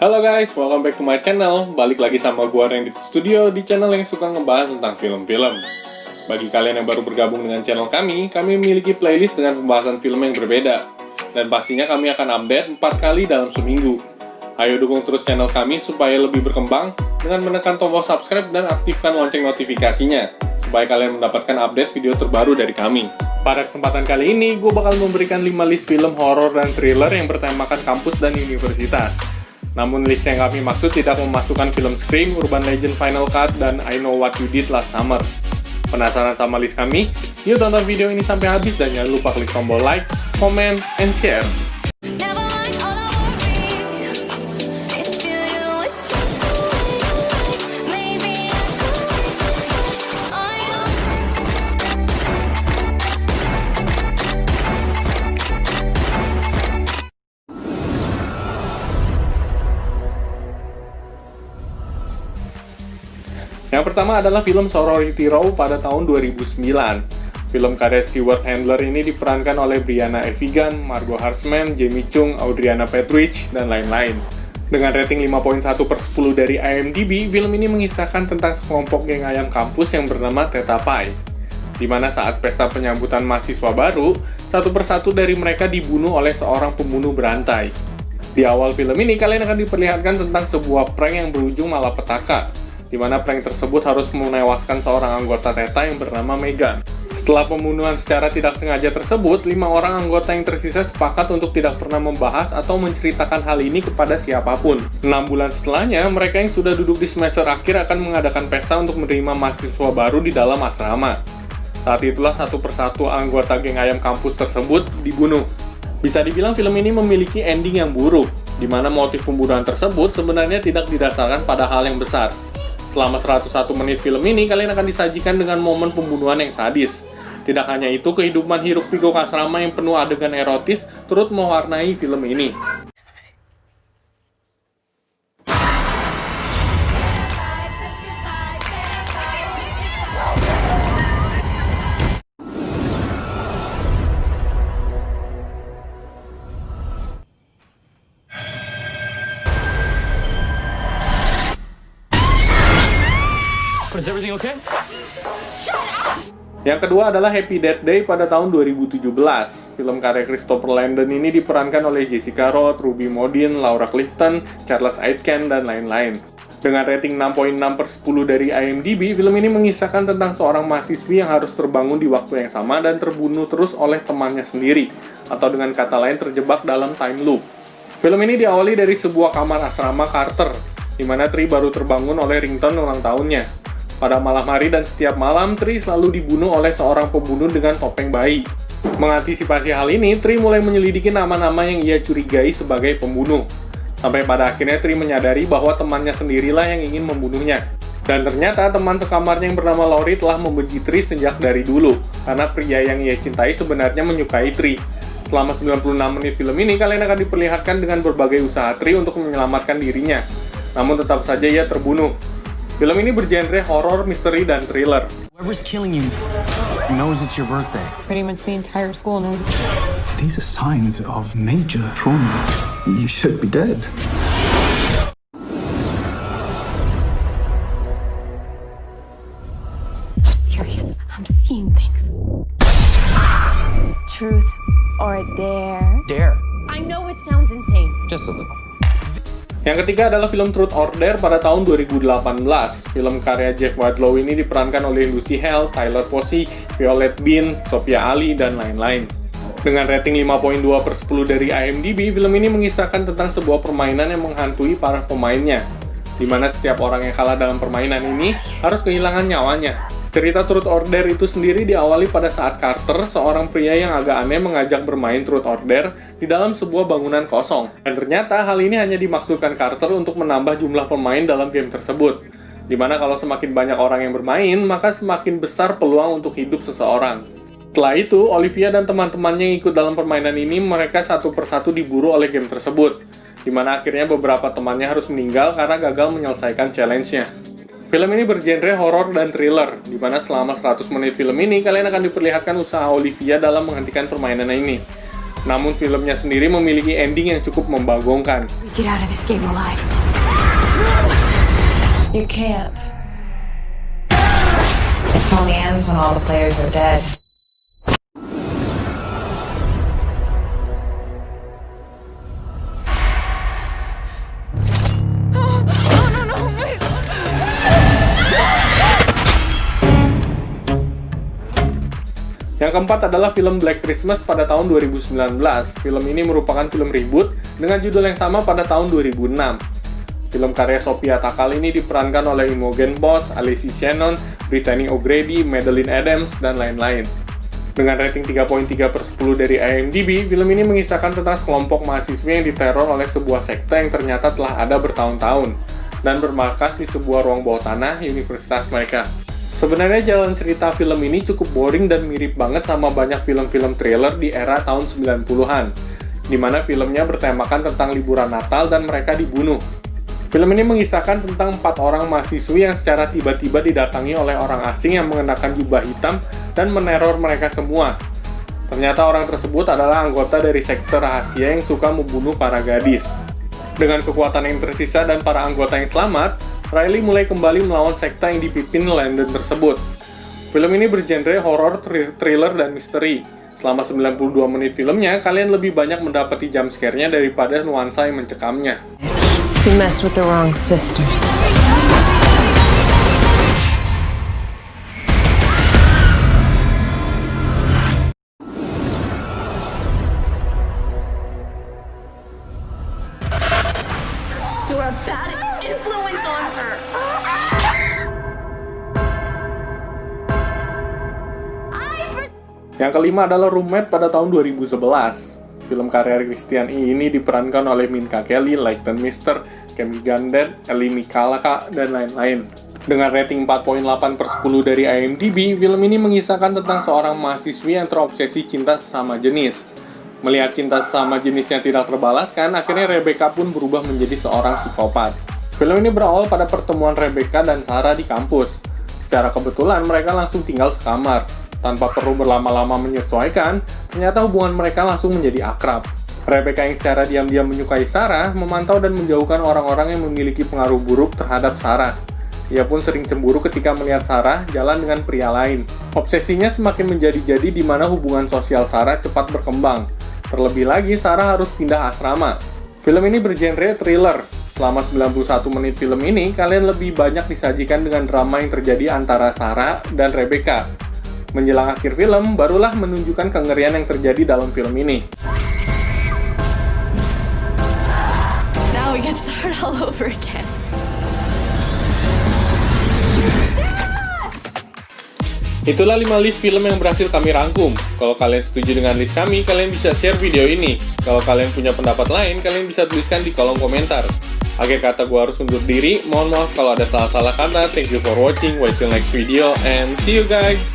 Halo guys, welcome back to my channel. Balik lagi sama gua Randy Studio di channel yang suka ngebahas tentang film-film. Bagi kalian yang baru bergabung dengan channel kami memiliki playlist dengan pembahasan film yang berbeda. Dan pastinya kami akan update 4 kali dalam seminggu. Ayo dukung terus channel kami supaya lebih berkembang dengan menekan tombol subscribe dan aktifkan lonceng notifikasinya, supaya kalian mendapatkan update video terbaru dari kami. Pada kesempatan kali ini, gue bakal memberikan 5 list film horor dan thriller yang bertemakan kampus dan universitas. Namun list yang kami maksud tidak memasukkan film Scream, Urban Legend Final Cut, dan I Know What You Did Last Summer. Penasaran sama list kami? Yuk tonton video ini sampai habis dan jangan lupa klik tombol like, comment, and share. Yang pertama adalah film Sorority Row pada tahun 2009. Film karya Stewart Handler ini diperankan oleh Brianna Evigan, Margot Hartman, Jamie Chung, Audriana Petridge, dan lain-lain. Dengan rating 5.1/10 dari IMDb, film ini mengisahkan tentang sekelompok geng ayam kampus yang bernama Theta Pi, di mana saat pesta penyambutan mahasiswa baru, satu persatu dari mereka dibunuh oleh seorang pembunuh berantai. Di awal film ini, kalian akan diperlihatkan tentang sebuah prank yang berujung malapetaka, di mana prank tersebut harus menewaskan seorang anggota Theta yang bernama Megan. Setelah pembunuhan secara tidak sengaja tersebut, 5 orang anggota yang tersisa sepakat untuk tidak pernah membahas atau menceritakan hal ini kepada siapapun. 6 bulan setelahnya, mereka yang sudah duduk di semester akhir akan mengadakan pesta untuk menerima mahasiswa baru di dalam asrama. Saat itulah satu persatu anggota geng ayam kampus tersebut dibunuh. Bisa dibilang film ini memiliki ending yang buruk, di mana motif pembunuhan tersebut sebenarnya tidak didasarkan pada hal yang besar. Selama 101 menit film ini, kalian akan disajikan dengan momen pembunuhan yang sadis. Tidak hanya itu, kehidupan hiruk pikuk asrama yang penuh adegan erotis turut mewarnai film ini. Is everything okay? Yang kedua adalah Happy Death Day pada tahun 2017. Film karya Christopher Landon ini diperankan oleh Jessica Rothe, Ruby Modin, Laura Clifton, Charles Aitken, dan lain-lain. Dengan rating 6.6/10 dari IMDb, film ini mengisahkan tentang seorang mahasiswi yang harus terbangun di waktu yang sama dan terbunuh terus oleh temannya sendiri, atau dengan kata lain terjebak dalam time loop. Film ini diawali dari sebuah kamar asrama Carter, di mana Tree baru terbangun oleh ringtone ulang tahunnya. Pada malam hari dan setiap malam, Tree selalu dibunuh oleh seorang pembunuh dengan topeng bayi. Mengantisipasi hal ini, Tree mulai menyelidiki nama-nama yang ia curigai sebagai pembunuh. Sampai pada akhirnya Tree menyadari bahwa temannya sendirilah yang ingin membunuhnya. Dan ternyata teman sekamarnya yang bernama Laurie telah membenci Tree sejak dari dulu, karena pria yang ia cintai sebenarnya menyukai Tree. Selama 96 menit film ini, kalian akan diperlihatkan dengan berbagai usaha Tree untuk menyelamatkan dirinya. Namun tetap saja ia terbunuh. Film ini bergenre horor, misteri, dan thriller. Whoever's killing you knows it's your birthday. Pretty much the entire school knows. These are signs of major trauma. You should be dead. I'm serious. I'm seeing things. Truth or dare? Dare. I know it sounds insane. Just a little. Yang ketiga adalah film Truth or Dare pada tahun 2018. Film karya Jeff Wadlow ini diperankan oleh Lucy Hale, Tyler Posey, Violet Bean, Sophia Ali, dan lain-lain. Dengan rating 5.2/10 dari IMDb, film ini mengisahkan tentang sebuah permainan yang menghantui para pemainnya, di mana setiap orang yang kalah dalam permainan ini harus kehilangan nyawanya. Cerita Truth or Dare itu sendiri diawali pada saat Carter, seorang pria yang agak aneh, mengajak bermain Truth or Dare di dalam sebuah bangunan kosong. Dan ternyata hal ini hanya dimaksudkan Carter untuk menambah jumlah pemain dalam game tersebut. Dimana kalau semakin banyak orang yang bermain, maka semakin besar peluang untuk hidup seseorang. Setelah itu, Olivia dan teman-temannya yang ikut dalam permainan ini, mereka satu persatu diburu oleh game tersebut. Dimana akhirnya beberapa temannya harus meninggal karena gagal menyelesaikan challenge-nya. Film ini bergenre horor dan thriller, di mana selama 100 menit film ini, kalian akan diperlihatkan usaha Olivia dalam menghentikan permainan ini. Namun filmnya sendiri memiliki ending yang cukup membagongkan. get out of this game alive. You can't. It only ends when all the players are dead. Yang keempat adalah film Black Christmas pada tahun 2019. Film ini merupakan film reboot dengan judul yang sama pada tahun 2006. Film karya Sophia Takal ini diperankan oleh Imogen Poots, Alessi Shannon, Brittany O'Grady, Madeline Adams, dan lain-lain. Dengan rating 3.3/10 dari IMDb, film ini mengisahkan tentang sekelompok mahasiswa yang diteror oleh sebuah sekte yang ternyata telah ada bertahun-tahun dan bermarkas di sebuah ruang bawah tanah universitas mereka. Sebenarnya jalan cerita film ini cukup boring dan mirip banget sama banyak film-film thriller di era tahun 90-an, di mana filmnya bertemakan tentang liburan Natal dan mereka dibunuh. Film ini mengisahkan tentang 4 orang mahasiswi yang secara tiba-tiba didatangi oleh orang asing yang mengenakan jubah hitam dan meneror mereka semua. Ternyata orang tersebut adalah anggota dari sekte rahasia yang suka membunuh para gadis. Dengan kekuatan yang tersisa dan para anggota yang selamat, Riley mulai kembali melawan sekte yang dipimpin Landon tersebut. Film ini bergenre horor, thriller, dan misteri. Selama 92 menit filmnya, kalian lebih banyak mendapati jump scare-nya daripada nuansa yang mencekamnya. You messed with the wrong sisters. You're a bad influence on her. Yang kelima adalah Roommate pada tahun 2011. Film karya Christian ini diperankan oleh Minka Kelly, Leighton Meester, Kemi Gandert, Ellie Mikalaka, dan lain-lain. Dengan rating 4.8/10 dari IMDb, film ini mengisahkan tentang seorang mahasiswi yang terobsesi cinta sesama jenis. Melihat cinta sesama jenis yang tidak terbalaskan, akhirnya Rebecca pun berubah menjadi seorang psikopat. Film ini berawal pada pertemuan Rebecca dan Sarah di kampus. Secara kebetulan, mereka langsung tinggal sekamar. Tanpa perlu berlama-lama menyesuaikan, ternyata hubungan mereka langsung menjadi akrab. Rebecca yang secara diam-diam menyukai Sarah, memantau dan menjauhkan orang-orang yang memiliki pengaruh buruk terhadap Sarah. Ia pun sering cemburu ketika melihat Sarah jalan dengan pria lain. Obsesinya semakin menjadi-jadi di mana hubungan sosial Sarah cepat berkembang. Terlebih lagi, Sarah harus pindah asrama. Film ini bergenre thriller. Selama 91 menit film ini, kalian lebih banyak disajikan dengan drama yang terjadi antara Sarah dan Rebecca. Menjelang akhir film, barulah menunjukkan kengerian yang terjadi dalam film ini. Now we get started all over again. Itulah 5 list film yang berhasil kami rangkum. Kalau kalian setuju dengan list kami, kalian bisa share video ini. Kalau kalian punya pendapat lain, kalian bisa tuliskan di kolom komentar. Akhir kata, gue harus undur diri. Mohon maaf kalau ada salah-salah kata. Thank you for watching. Wait till next video and see you guys.